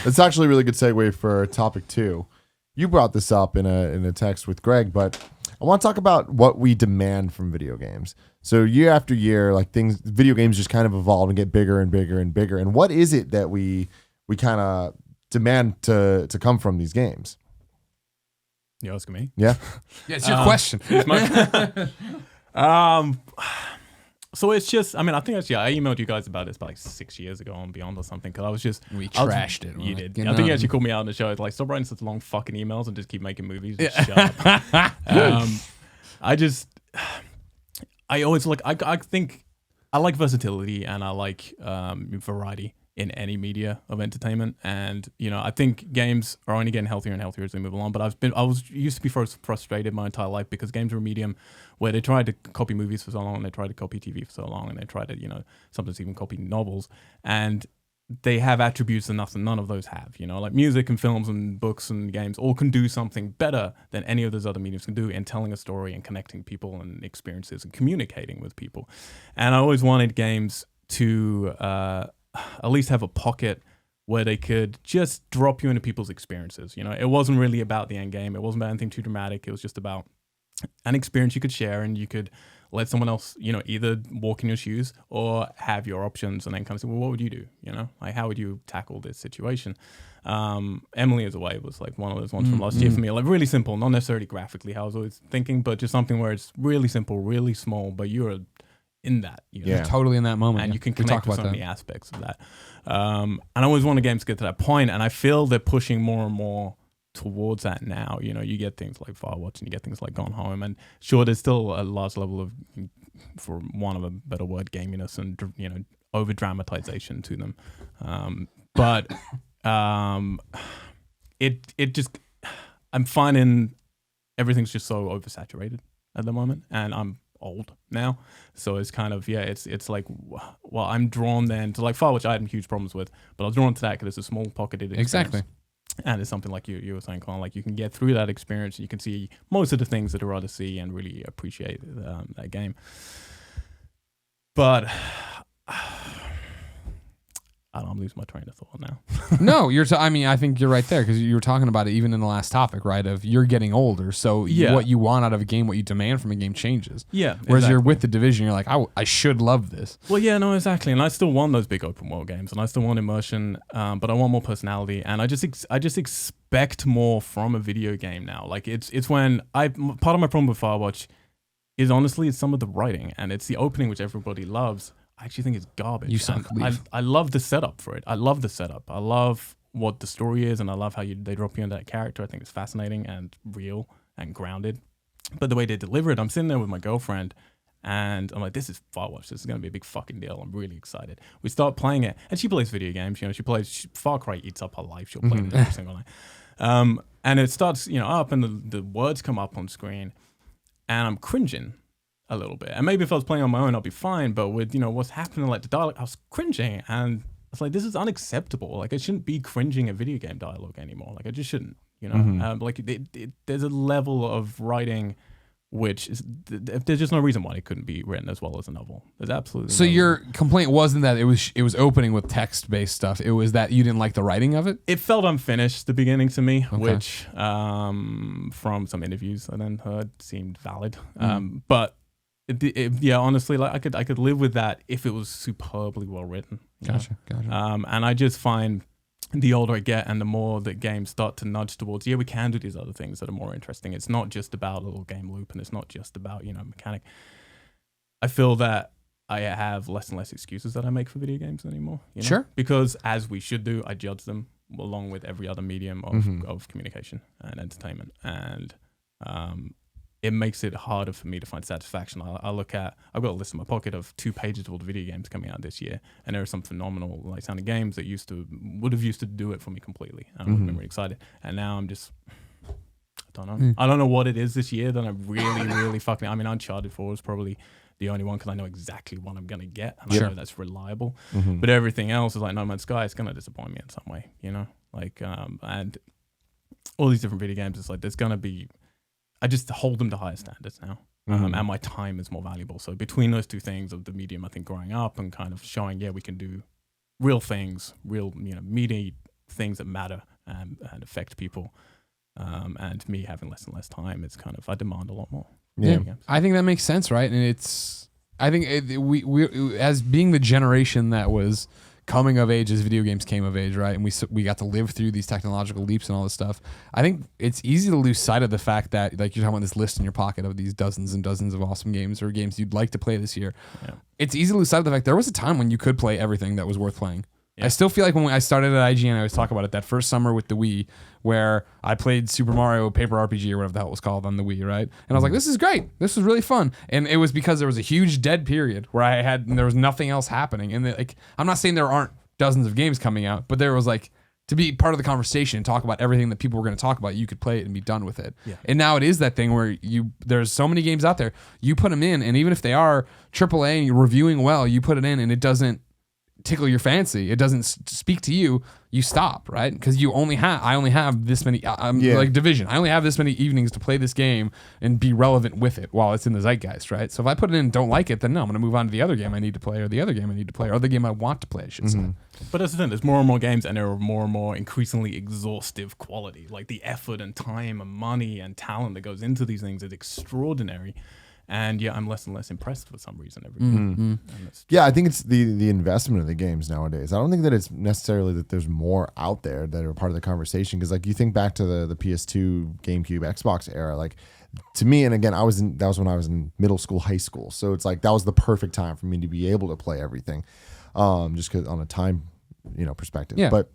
It's actually a really good segue for topic 2. You brought this up in a text with Greg, but I want to talk about what we demand from video games. So year after year, like video games just kind of evolve and get bigger and bigger and bigger. And what is it that we kind of demand to come from these games? You asking me? Yeah. Yeah, it's your question. So it's just, I mean, I think actually I emailed you guys about this about like 6 years ago on Beyond or something, because I was just... We trashed it. You Like, did. I think you actually called me out on the show. It's like, stop writing such long fucking emails and just keep making movies. Just shut up. I always like, I think I like versatility and I like variety in any media of entertainment. And, you know, I think games are only getting healthier and healthier as we move along. But used to be frustrated my entire life because games are a medium where they tried to copy movies for so long, and they tried to copy TV for so long, and they tried to, you know, sometimes even copy novels. And they have attributes that none of those have, you know, like music and films and books and games all can do something better than any of those other mediums can do in telling a story and connecting people and experiences and communicating with people. And I always wanted games to at least have a pocket where they could just drop you into people's experiences. You know, it wasn't really about the end game. It wasn't about anything too dramatic. It was just about an experience you could share, and you could let someone else, you know, either walk in your shoes or have your options, and then kind of say, well, what would you do? You know, like, how would you tackle this situation? Emily is Away was like one of those ones from last year for me, like really simple, not necessarily graphically how I was always thinking, but just something where it's really simple, really small, but you're in that, you know? You're totally in that moment, and you can connect with so many aspects of that. And I always want a game to get to that point, and I feel they're pushing more and more towards that now. You know, you get things like Firewatch and you get things like Gone Home, and sure, there's still a large level of, for want of a better word, gaminess and, you know, over dramatization to them. But it just, I'm finding everything's just so oversaturated at the moment, and I'm old now, so it's kind of, it's like, well, I'm drawn then to like Firewatch I had huge problems with, but I was drawn to that because it's a small pocketed experience. Exactly. And it's something like you were saying, Colin, like you can get through that experience and you can see most of the things that are ought to see and really appreciate that game. But I'm losing my train of thought now. No, I mean, I think you're right there, because you were talking about it even in the last topic, right? Of you're getting older, so what you want out of a game, what you demand from a game changes. Yeah. Whereas you're with The Division, you're like, I should love this. Well, yeah, no, exactly. And I still want those big open world games, and I still want immersion, but I want more personality, and I just expect more from a video game now. Like it's when part of my problem with Firewatch is honestly it's some of the writing, and it's the opening which everybody loves. I actually think it's garbage. You suck. I love the setup for it. I love the setup. I love what the story is, and I love how they drop you into that character. I think it's fascinating and real and grounded. But the way they deliver it, I'm sitting there with my girlfriend, and I'm like, this is Firewatch. This is going to be a big fucking deal. I'm really excited. We start playing it, and she plays video games. You know, she plays Far Cry eats up her life. She'll play it every single night. And it starts, you know, up, and the words come up on screen, and I'm cringing a little bit. And maybe if I was playing on my own, I'll be fine. But with, you know, what's happening, like the dialogue, I was cringing, and I was like, this is unacceptable. Like, I shouldn't be cringing at video game dialogue anymore. Like, I just shouldn't, you know? Like, there's a level of writing which is, there's just no reason why it couldn't be written as well as a novel. There's absolutely So no your reason. complaint wasn't that it was opening with text-based stuff. It was that you didn't like the writing of it? It felt unfinished, the beginning to me, which from some interviews I then heard seemed valid. But yeah, honestly, like I could live with that if it was superbly well written. Gotcha. And I just find the older I get and the more that games start to nudge towards, we can do these other things that are more interesting. It's not just about a little game loop, and it's not just about, mechanic. I feel that I have less and less excuses that I make for video games anymore. Sure. Because as we should do, I judge them along with every other medium of communication and entertainment. And it makes it harder for me to find satisfaction. I've got a list in my pocket of 2 pages of all the video games coming out this year, and there are some phenomenal like sounding games that would have used to do it for me completely. I would have been really excited, and now I'm just, I don't know. I don't know what it is this year that I'm really fucking. I mean, Uncharted 4 is probably the only one because I know exactly what I'm gonna get, and I know that's reliable. But everything else is like No Man's Sky. It's gonna disappoint me in some way, Like and all these different video games. It's like there's gonna be. I just hold them to higher standards now, and my time is more valuable. So between those 2 things of the medium, I think growing up and kind of showing, we can do real things, real, meaty things that matter and affect people. And me having less and less time, it's kind of, I demand a lot more. Yeah, I think that makes sense, right? And I think we as being the generation that was coming of age as video games came of age, right? And we got to live through these technological leaps and all this stuff. I think it's easy to lose sight of the fact that, like, you're talking about this list in your pocket of these dozens and dozens of awesome games or games you'd like to play this year. Yeah. It's easy to lose sight of the fact there was a time when you could play everything that was worth playing. Yeah. I still feel like when I started at IGN, I always talk about it, that first summer with the Wii, where I played Super Mario Paper RPG or whatever the hell it was called on the Wii, right? And I was like, this is great. This was really fun. And it was because there was a huge dead period where there was nothing else happening. And like, I'm not saying there aren't dozens of games coming out, but there was like, to be part of the conversation and talk about everything that people were going to talk about, you could play it and be done with it. Yeah. And now it is that thing where there's so many games out there, you put them in, and even if they are AAA and you're reviewing well, you put it in and it doesn't tickle your fancy, it doesn't speak to you, you stop, right? Because I only have this many like Division, I only have this many evenings to play this game and be relevant with it while it's in the zeitgeist, right? So if I put it in and don't like it, then no, I'm gonna move on to the other game I need to play, or the other game I need to play, or the game I want to play, I should say. But that's the thing, there's more and more games, and there are more and more increasingly exhaustive quality. Like the effort and time and money and talent that goes into these things is extraordinary. And yeah, I'm less and less impressed for some reason every year. Yeah, I think it's the investment of the games nowadays. I don't think that it's necessarily that there's more out there that are part of the conversation. Because like you think back to the PS2, GameCube, Xbox era, like to me, and again, that was when I was in middle school, high school. So it's like that was the perfect time for me to be able to play everything, just because on a time perspective. Yeah. But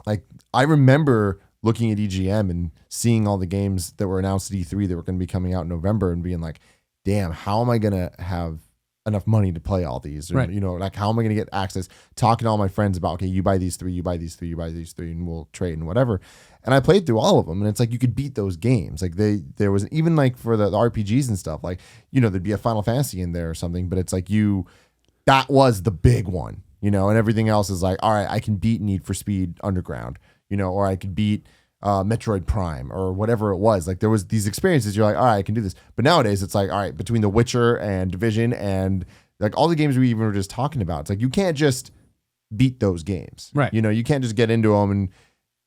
like I remember looking at EGM and seeing all the games that were announced at E3 that were going to be coming out in November and being like, damn, how am I going to have enough money to play all these? Or, right. Like how am I going to get access? Talking to all my friends about, okay, you buy these three, you buy these three, you buy these three, and we'll trade and whatever. And I played through all of them, and it's like you could beat those games. Like there was even like for the RPGs and stuff, like, there'd be a Final Fantasy in there or something, but it's like that was the big one, and everything else is like, all right, I can beat Need for Speed Underground, or I could beat Metroid Prime or whatever it was. Like there was these experiences, you're like, all right, I can do this. But nowadays it's like, all right, between The Witcher and Division and like all the games we even were just talking about, it's like you can't just beat those games, right? You can't just get into them and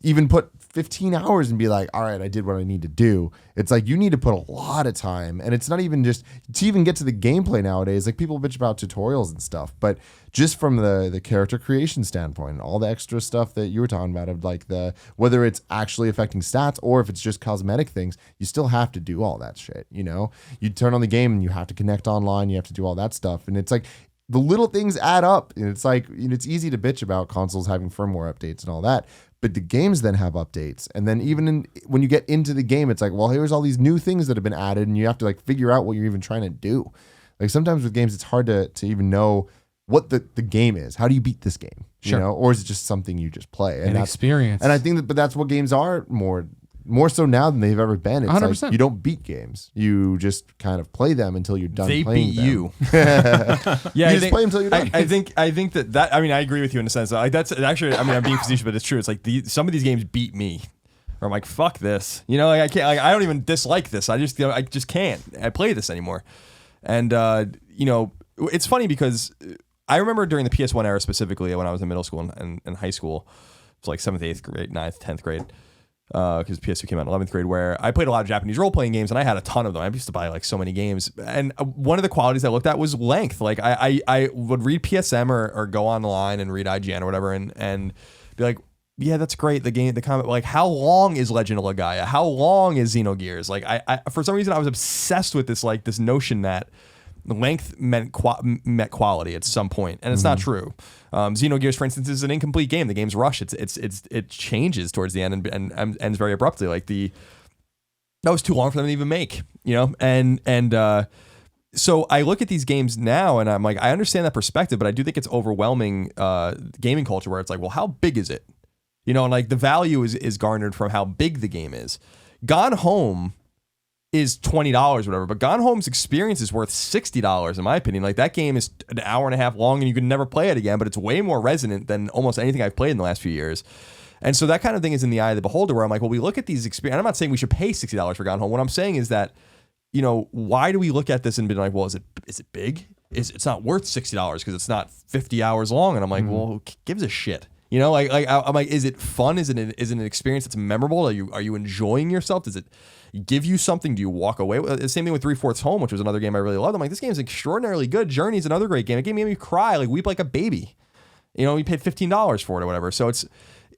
even put 15 hours and be like, all right, I did what I need to do. It's like you need to put a lot of time, and it's not even just to even get to the gameplay nowadays. Like people bitch about tutorials and stuff, but just from the character creation standpoint, all the extra stuff that you were talking about of like whether it's actually affecting stats or if it's just cosmetic things, you still have to do all that shit. You turn on the game and you have to connect online, you have to do all that stuff, and it's like the little things add up. And it's like it's easy to bitch about consoles having firmware updates and all that, but the games then have updates. And then even when you get into the game, it's like, well, here's all these new things that have been added, and you have to like figure out what you're even trying to do. Like sometimes with games, it's hard to even know what the game is. How do you beat this game? Sure. Or is it just something you just play? And experience. And I think but that's what games are more so now than they've ever been. It's 100%. like you don't beat games. You just kind of play them until you're done playing them. They beat you. Yeah, you just play them until you're done. I think that I mean, I agree with you in a sense. Like that's actually, I mean, I'm being facetious, but it's true. It's like some of these games beat me. Or I'm like, fuck this. Like I can't. Like I don't even dislike this. I just can't. I play this anymore. And it's funny because I remember during the PS1 era specifically when I was in middle school and high school, it's like 7th, 8th grade, 9th, 10th grade. Because PS2 came out in 11th grade, where I played a lot of Japanese role-playing games, and I had a ton of them. I used to buy like so many games, and one of the qualities I looked at was length. Like I would read PSM or go online and read IGN or whatever, and be like, yeah, that's great. The comment, like, how long is Legend of Legaia? How long is Xenogears? Like I for some reason I was obsessed with this notion that length meant quality at some point, and it's not true. Xenogears, for instance, is an incomplete game. The game's rushed. It changes towards the end and ends very abruptly. Like that was too long for them to even make. So I look at these games now and I'm like, I understand that perspective, but I do think it's overwhelming gaming culture where it's like, well, how big is it? And like the value is garnered from how big the game is. Gone Home is $20 or whatever, but Gone Home's experience is worth $60 in my opinion. Like that game is an hour and a half long and you can never play it again, but it's way more resonant than almost anything I've played in the last few years. And so that kind of thing is in the eye of the beholder, where I'm like, well, we look at these experiences, and I'm not saying we should pay $60 for Gone Home. What I'm saying is that, why do we look at this and be like, well, is it big? It's not worth $60 because it's not 50 hours long. And I'm like, well, who gives a shit? You know, I'm like, is it fun? Is it an experience that's memorable? Are you enjoying yourself? Does it give you something? Do you walk away? The same thing with 3/4 Home, which was another game I really loved. I'm like, this game is extraordinarily good. Journey's another great game. It made me cry, like weep like a baby. You know, we paid $15 for it or whatever. So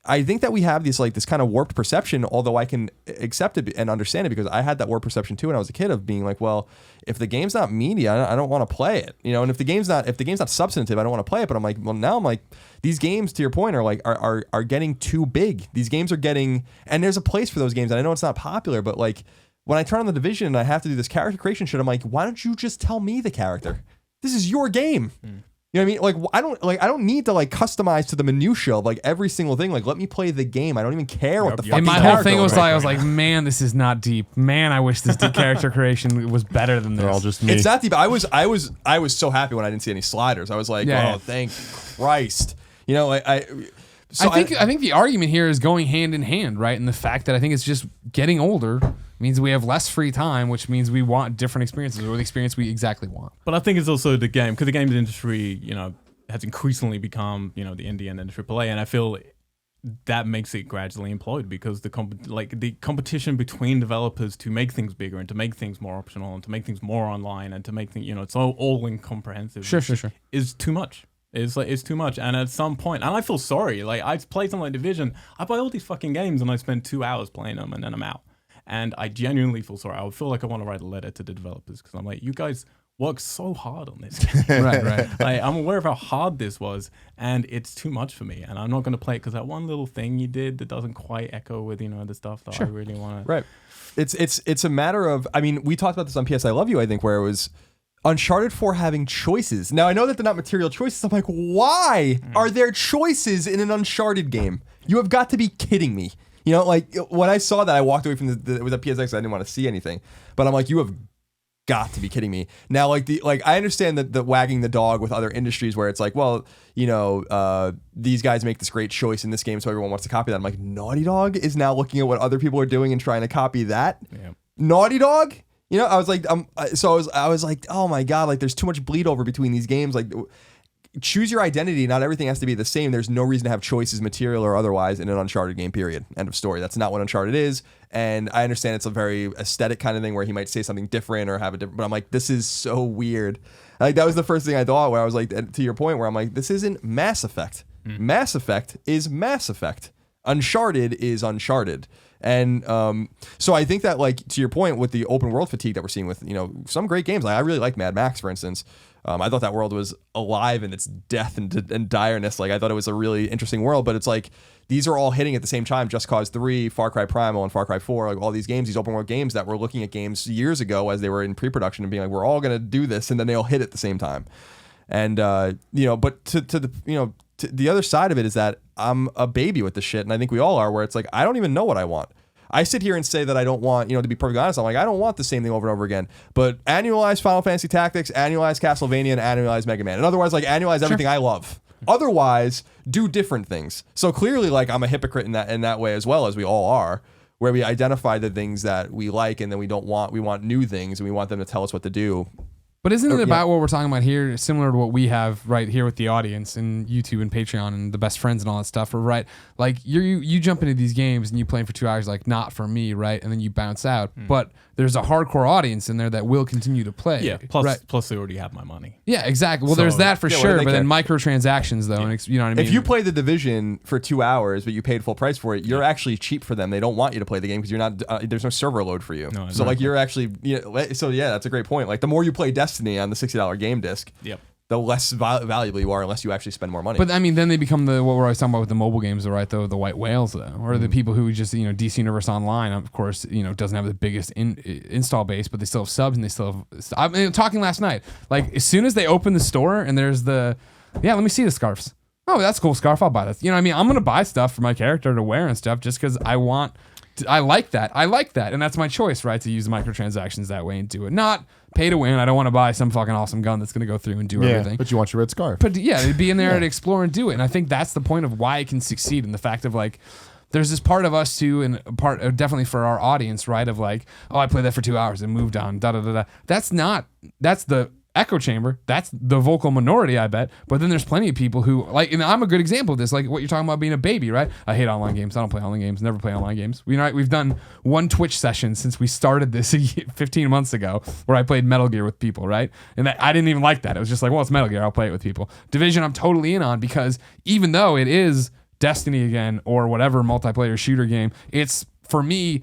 I think that we have this kind of warped perception, although I can accept it and understand it because I had that warped perception too when I was a kid of being like, well, if the game's not meaty, I don't want to play it. You know, and if the game's not substantive, I don't want to play it. But I'm like, well, now I'm like, these games, to your point, are getting too big. These games are getting, and there's a place for those games. And I know it's not popular, but like when I turn on The Division and I have to do this character creation shit, I'm like, why don't you just tell me the character? This is your game. You know what I mean? I don't need to customize to the minutia of every single thing. Like, let me play the game. I don't even care what the fuck. And my whole thing was I was like, man, this is not deep. Man, I wish this character creation was better than this. They're all just me. It's not deep. I was so happy when I didn't see any sliders. I was like, thank Christ. You know, I think the argument here is going hand in hand, right? And the fact that I think it's just getting older means we have less free time, which means we want different experiences or the experience we exactly want. But I think it's also the game, because the games industry, you know, has increasingly become, you know, the indie and then the AAA, and I feel that makes it gradually implode because the competition between developers to make things bigger and to make things more optional and to make things more online and to make things, you know, it's all incomprehensible. Sure. Is too much. It's too much, and at some point, and I feel sorry. Like I play something like Division, I play all these fucking games, and I spend 2 hours playing them, and then I'm out. And I genuinely feel sorry. I would feel like I want to write a letter to the developers because I'm like, you guys worked so hard on this game. Right. I'm aware of how hard this was, and it's too much for me. And I'm not going to play it because that one little thing you did that doesn't quite echo with, you know, the stuff that I really want to. Right. It's a matter of, I mean, we talked about this on PS I Love You, I think, where it was Uncharted 4 having choices. Now, I know that they're not material choices. I'm like, why are there choices in an Uncharted game? You have got to be kidding me. You know, like when I saw that, I walked away from it was a PSX. I didn't want to see anything, but I'm like, you have got to be kidding me. Now, I understand that the wagging the dog with other industries where it's like, well, you know, these guys make this great choice in this game, so everyone wants to copy that. I'm like, Naughty Dog is now looking at what other people are doing and trying to copy that. Yeah. Naughty Dog. You know, I was like, I was like, oh my god, like there's too much bleed over between these games, like. Choose your identity. Not everything has to be the same. There's no reason to have choices, material or otherwise, in an Uncharted game, period. End of story. That's not what Uncharted is. And I understand it's a very aesthetic kind of thing where he might say something different or have a different, but I'm like, this is so weird. Like, that was the first thing I thought where I was like, to your point, where I'm like, this isn't Mass Effect. Mass Effect is Mass Effect. Uncharted is Uncharted. And so I think that, like, to your point with the open world fatigue that we're seeing with, you know, some great games, like I really like Mad Max, for instance. I thought that world was alive in its death and direness. Like, I thought it was a really interesting world, but it's like these are all hitting at the same time. Just Cause 3, Far Cry Primal, and Far Cry 4, like all these games, these open world games that were looking at games years ago as they were in pre-production and being like, we're all going to do this, and then they all hit at the same time. And, you know, but to the, you know, to the other side of it is that I'm a baby with this shit, and I think we all are, where it's like, I don't even know what I want. I sit here and say that I don't want, you know, to be perfectly honest, I'm like, I don't want the same thing over and over again. But annualize Final Fantasy Tactics, annualize Castlevania, and annualize Mega Man. And otherwise, like, annualize everything I love. Otherwise, do different things. So clearly, like, I'm a hypocrite in that way as well, as we all are, where we identify the things that we like and then we don't want. We want new things and we want them to tell us what to do. But isn't it about what we're talking about here, similar to what we have right here with the audience and YouTube and Patreon and the best friends and all that stuff, right? Like you jump into these games and you play them for 2 hours, like, not for me, right? And then you bounce out. But there's a hardcore audience in there that will continue to play. Yeah, plus they already have my money. Yeah, exactly. Well, there's that for sure, but then microtransactions, though, and you know what I mean? If you play The Division for 2 hours, but you paid full price for it, you're actually cheap for them. They don't want you to play the game because you're not. There's no server load for you. No, so, like, you're actually. You know, so, yeah, that's a great point. Like, the more you play Destiny on the $60 game disc, the less valuable you are unless you actually spend more money. But I mean, then they become what we're always talking about with the mobile games, right? The white whales, though, or the people who just, you know, DC Universe Online, of course, you know, doesn't have the biggest install base, but they still have subs and they still have. I mean, talking last night, like, as soon as they open the store and there's let me see the scarves. Oh, that's a cool scarf. I'll buy this. You know what I mean? I'm gonna buy stuff for my character to wear and stuff just because I like that, and that's my choice, right? To use microtransactions that way and do it, not pay to win. I don't want to buy some fucking awesome gun that's going to go through and do everything. But you want your red scarf. But yeah, to be in there and explore and do it. And I think that's the point of why it can succeed, and the fact of, like, there's this part of us too, and a part definitely for our audience, right? Of like, oh, I played that for 2 hours and moved on. That's the echo chamber. That's the vocal minority, I bet. But then there's plenty of people who like, and I'm a good example of this. Like what you're talking about being a baby, right? I hate online games. I don't play online games. Never play online games. We've done one Twitch session since we started this 15 months ago, where I played Metal Gear with people, right? And I didn't even like that. It was just like, well, it's Metal Gear. I'll play it with people. Division, I'm totally in on, because even though it is Destiny again or whatever multiplayer shooter game, it's, for me,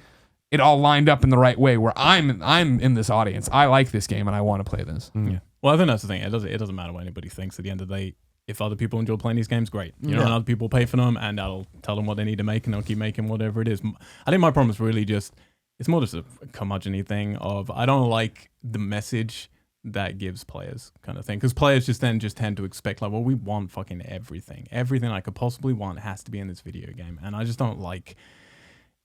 it all lined up in the right way where I'm in this audience. I like this game and I want to play this. Yeah. Well, I think that's the thing. It doesn't matter what anybody thinks. At the end of the day, if other people enjoy playing these games, great. You know, and other people pay for them, and that'll tell them what they need to make, and they'll keep making whatever it is. I think my problem is really just, it's more just a curmudgeon-y thing of, I don't like the message that gives players kind of thing, because players just tend to expect, like, well, we want fucking everything I could possibly want has to be in this video game, and I just don't like.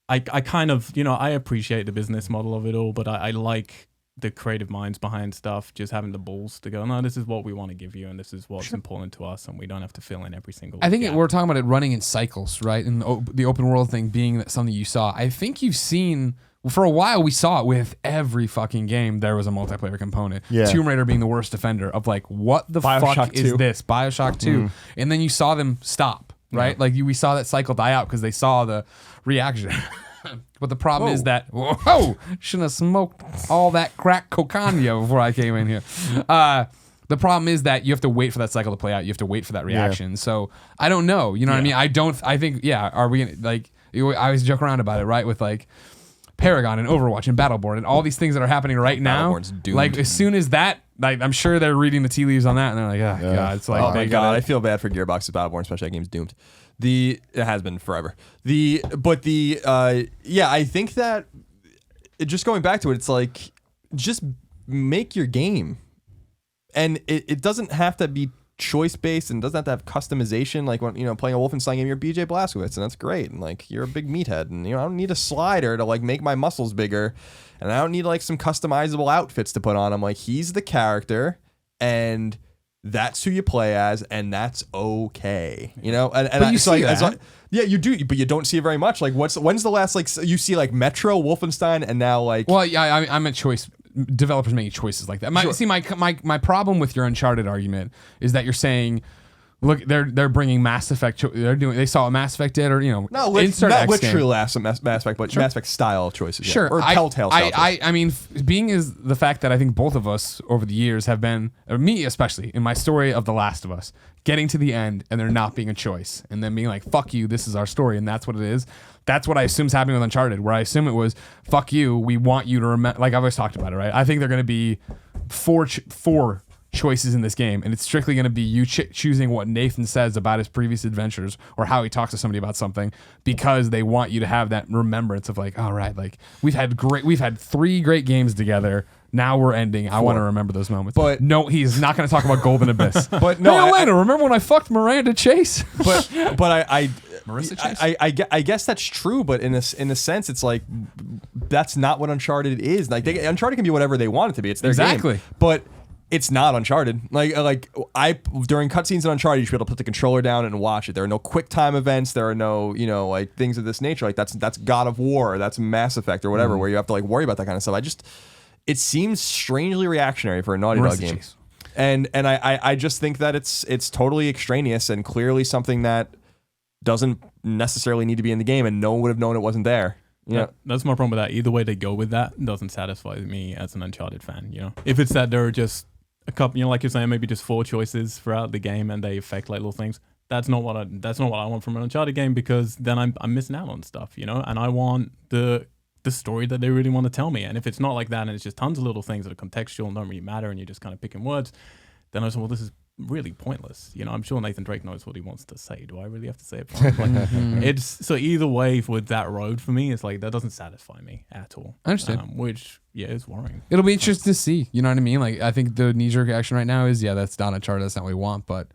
I kind of, I appreciate the business model of it all, but I like the creative minds behind stuff just having the balls to go, no, this is what we want to give you, and this is what's important to us, and we don't have to fill in every single. I think we're talking about it running in cycles, right? And the open world thing being something you saw. I think you've seen, for a while we saw it with every fucking game. There was a multiplayer component. Yeah. Tomb Raider being the worst offender of like, what the fuck is this? BioShock 2. And then you saw them stop, right? Like we saw that cycle die out because they saw the reaction. But the problem is that, shouldn't have smoked all that crack cocaine before I came in here. The problem is that you have to wait for that cycle to play out. You have to wait for that reaction. Yeah. So I don't know. You know what I mean? I think, are we gonna, like, I always joke around about it, right? With like Paragon and Overwatch and Battleborn and all these things that are happening right now. Battleborn's doomed. Like as soon as that, like I'm sure they're reading the tea leaves on that and they're like, God, it's like, oh my God, I feel bad for Gearbox's Battleborn, especially that game's doomed. It has been forever. I think that just going back to it, it's like, just make your game, and it doesn't have to be choice based and doesn't have to have customization. Like when playing a Wolfenstein game, you're BJ Blazkowicz, and that's great, and like you're a big meathead, and I don't need a slider to like make my muscles bigger, and I don't need like some customizable outfits to put on. I'm like, he's the character, and that's who you play as, and that's okay, And but you see that. Yeah, you do, but you don't see it very much. Like, when's the last like you see like Metro, Wolfenstein, and now like? Well, yeah, I'm a choice. Developers making choices like that. See, my problem with your Uncharted argument is that you're saying, look, they're bringing Mass Effect. They saw what Mass Effect did, or not literally Mass Effect, but Mass Effect style choices. Sure, or Telltale style. I mean, being is the fact that I think both of us over the years have been, or me especially, in my story of The Last of Us, getting to the end and there not being a choice, and then being like, "Fuck you, this is our story," and that's what it is. That's what I assume is happening with Uncharted, where I assume it was, "Fuck you, we want you to remember." Like I've always talked about it, right? I think they're going to be four choices in this game, and it's strictly going to be you choosing what Nathan says about his previous adventures or how he talks to somebody about something, because they want you to have that remembrance of like, all right, like we've had 3 great games together. Now we're ending. I want to remember those moments. But no, he's not going to talk about Golden Abyss. But no, Elena, remember when I fucked Miranda Chase? But Marissa Chase? I guess that's true, but in a sense, it's like that's not what Uncharted is. Like Uncharted can be whatever they want it to be. It's their game. But it's not Uncharted. Like during cutscenes in Uncharted, you should be able to put the controller down and watch it. There are no quick time events. There are no like things of this nature. Like that's God of War. Or that's Mass Effect or whatever, where you have to like worry about that kind of stuff. It seems strangely reactionary for a Naughty Dog game. And I just think that it's totally extraneous and clearly something that doesn't necessarily need to be in the game, and no one would have known it wasn't there. That's my problem with that. Either way they go with that doesn't satisfy me as an Uncharted fan. If it's that there are just a couple, like you're saying, maybe just 4 choices throughout the game and they affect like little things. That's not what I want from an Uncharted game, because then I'm missing out on stuff, and I want the story that they really want to tell me. And if it's not like that and it's just tons of little things that are contextual and don't really matter and you're just kind of picking words, then I was like, well, this is really pointless. I'm sure Nathan Drake knows what he wants to say. Do I really have to say it? It's so either way with that road for me, it's like that doesn't satisfy me at all. I understand. Which is worrying. It'll be interesting to see. You know what I mean? Like I think the knee-jerk action right now is, that's not Uncharted. That's not what we want. But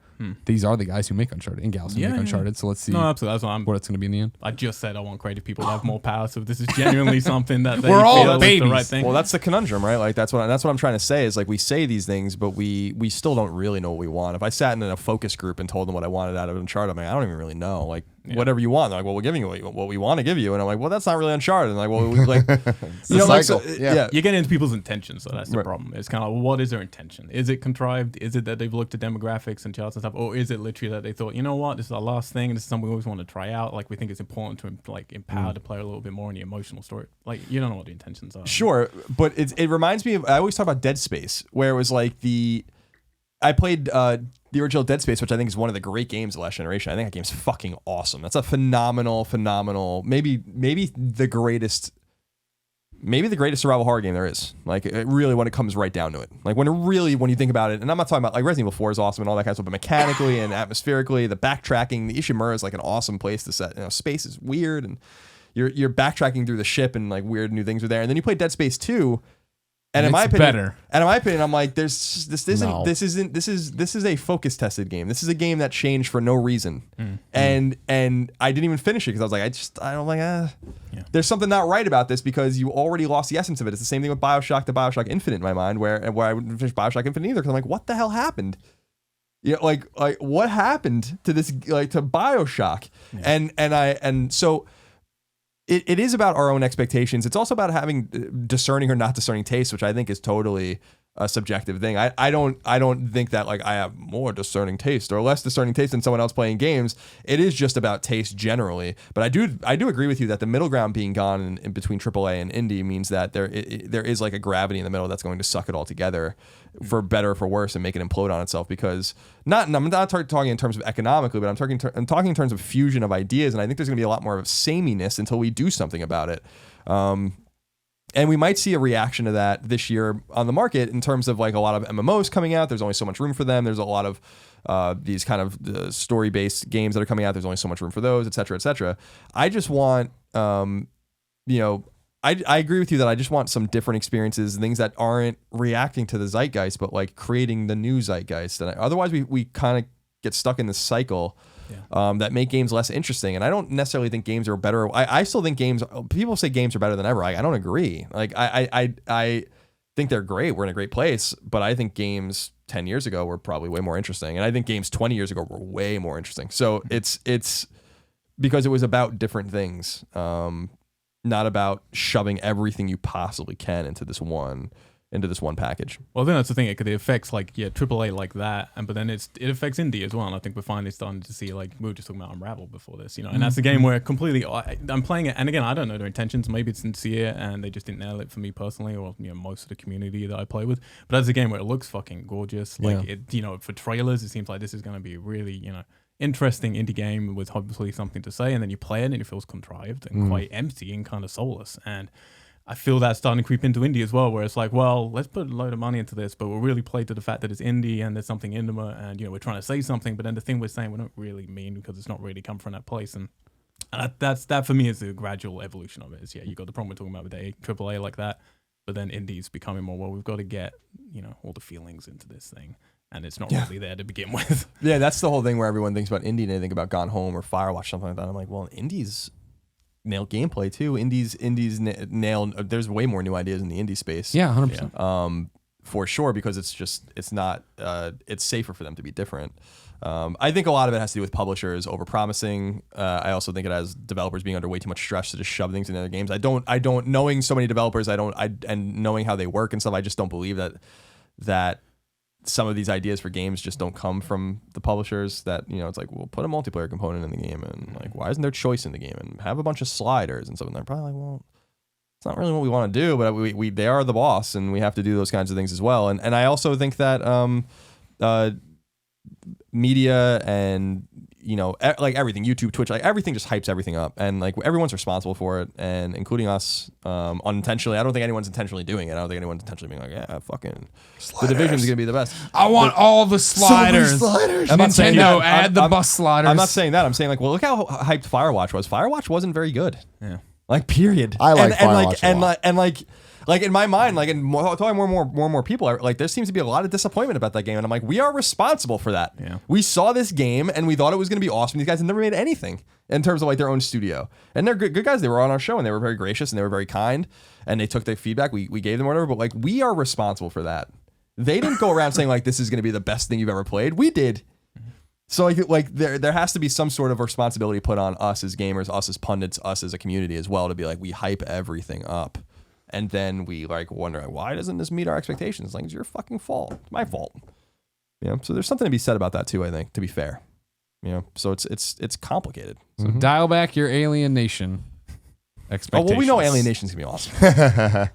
these are the guys who make Uncharted and gals who make Uncharted. So let's see. No, absolutely. That's what it's going to be in the end. I just said I want creative people to have more power. So this is genuinely something that we're all babies. The right thing. Well, that's the conundrum, right? Like that's what I'm trying to say is like we say these things, but we still don't really know what we want. If I sat in a focus group and told them what I wanted out of Uncharted, I don't even really know. Like whatever you want. They're like, well, we're giving you what we want to give you, and I'm like, well, that's not really Uncharted. And like, well, we like, It's a cycle. Yeah. You get into people's intentions, so that's the problem. It's kind of like, what is their intention? Is it contrived? Is it that they've looked at demographics and charts and stuff, or is it literally that they thought, you know what, this is our last thing, this is something we always want to try out. Like we think it's important to like empower the player a little bit more in the emotional story. Like you don't know what the intentions are. Sure, but it reminds me of, I always talk about Dead Space, where it was like I played the original Dead Space, which I think is one of the great games of last generation. I think that game's fucking awesome. That's a phenomenal, maybe the greatest survival horror game there is. Like it really, when it comes right down to it, like when you think about it, and I'm not talking about like Resident Evil 4 is awesome and all that kind of stuff, but mechanically and atmospherically, the backtracking, the Ishimura is like an awesome place to set. You know, space is weird, and you're backtracking through the ship, and like weird new things are there. And then you play Dead Space 2. And in my opinion, I'm like, this is a focus tested game. This is a game that changed for no reason, and I didn't even finish it because I was like, there's something not right about this because you already lost the essence of it. It's the same thing with BioShock to BioShock Infinite in my mind, where I wouldn't finish BioShock Infinite either because I'm like, what the hell happened? You know, like what happened to this, like to BioShock, and so. It is about our own expectations. It's also about having discerning or not discerning taste, which I think is totally a subjective thing. I don't think that like I have more discerning taste or less discerning taste than someone else playing games. It is just about taste generally. But I do agree with you that the middle ground being gone in between AAA and indie means that there is like a gravity in the middle that's going to suck it all together, for better or for worse, and make it implode on itself. Because I'm not talking in terms of economically, but I'm talking in terms of fusion of ideas. And I think there's going to be a lot more of sameness until we do something about it. And we might see a reaction to that this year on the market in terms of like a lot of MMOs coming out. There's only so much room for them. There's a lot of these kind of story-based games that are coming out. There's only so much room for those, et cetera, et cetera. I just want, I agree with you that I just want some different experiences, things that aren't reacting to the zeitgeist, but like creating the new zeitgeist. And otherwise we kind of get stuck in this cycle. That make games less interesting. And I don't necessarily think games are better. I still think people say games are better than ever. I don't agree. Like I think they're great. We're in a great place, but I think games 10 years ago were probably way more interesting. And I think games 20 years ago were way more interesting. So it's because it was about different things, not about shoving everything you possibly can into this one package. Well, then that's the thing, because it affects like AAA like that, but then it affects indie as well. And I think we're finally starting to see, like we were just talking about Unravel before this, and that's a game where completely I'm playing it, and again, I don't know their intentions. Maybe it's sincere and they just didn't nail it for me personally, or most of the community that I play with. But that's a game where it looks fucking gorgeous. Like it, for trailers, it seems like this is going to be really, interesting indie game with hopefully something to say. And then you play it and it feels contrived and quite empty and kind of soulless. And I feel that's starting to creep into indie as well, where it's like, well, let's put a load of money into this, but we'll really play to the fact that it's indie and there's something intimate, and we're trying to say something, but then the thing we're saying we don't really mean because it's not really come from that place. And that for me is the gradual evolution of it. Is you got the problem we're talking about with AAA like that, but then indie's becoming more, well, we've got to get all the feelings into this thing, and it's not really there to begin with. Yeah, that's the whole thing where everyone thinks about indie and they think about Gone Home or Firewatch, something like that. I'm like, well, indies nail gameplay too. Indies nail. There's way more new ideas in the indie space. Yeah, 100%. For sure, because it's not. It's safer for them to be different. I think a lot of it has to do with publishers overpromising. I also think it has developers being under way too much stress to just shove things into their games. I don't knowing so many developers. And knowing how they work and stuff. I just don't believe that some of these ideas for games just don't come from the publishers. That it's like, we'll put a multiplayer component in the game, and like, why isn't there choice in the game, and have a bunch of sliders and stuff. And they're probably like, well, it's not really what we want to do, but they are the boss, and we have to do those kinds of things as well. And I also think that media and like everything, YouTube, Twitch, like everything just hypes everything up, and like everyone's responsible for it, and including us, unintentionally. I don't think anyone's intentionally doing it. I don't think anyone's intentionally being like, yeah, fucking sliders. The Division's gonna be the best. I want all the sliders. So many sliders. I'm not saying Nintendo, that. add the bus sliders. I'm not saying that. I'm saying like, well, look how hyped Firewatch was. Firewatch wasn't very good. Yeah. Like, period. I like Firewatch a lot. Like in my mind, like in talking more and more people, like there seems to be a lot of disappointment about that game, and I'm like, we are responsible for that. Yeah. We saw this game and we thought it was going to be awesome. These guys have never made anything in terms of like their own studio, and they're good guys. They were on our show and they were very gracious and they were very kind, and they took their feedback. We gave them whatever, but like, we are responsible for that. They didn't go around saying like, this is going to be the best thing you've ever played. We did. So like there has to be some sort of responsibility put on us as gamers, us as pundits, us as a community as well, to be like, we hype everything up. And then we like wonder, why doesn't this meet our expectations? Like, it's your fucking fault. It's my fault. You know, so there's something to be said about that too, I think, to be fair. You know, so it's complicated. So dial back your alienation Oh, expectations. well, we know Alienation's gonna be awesome.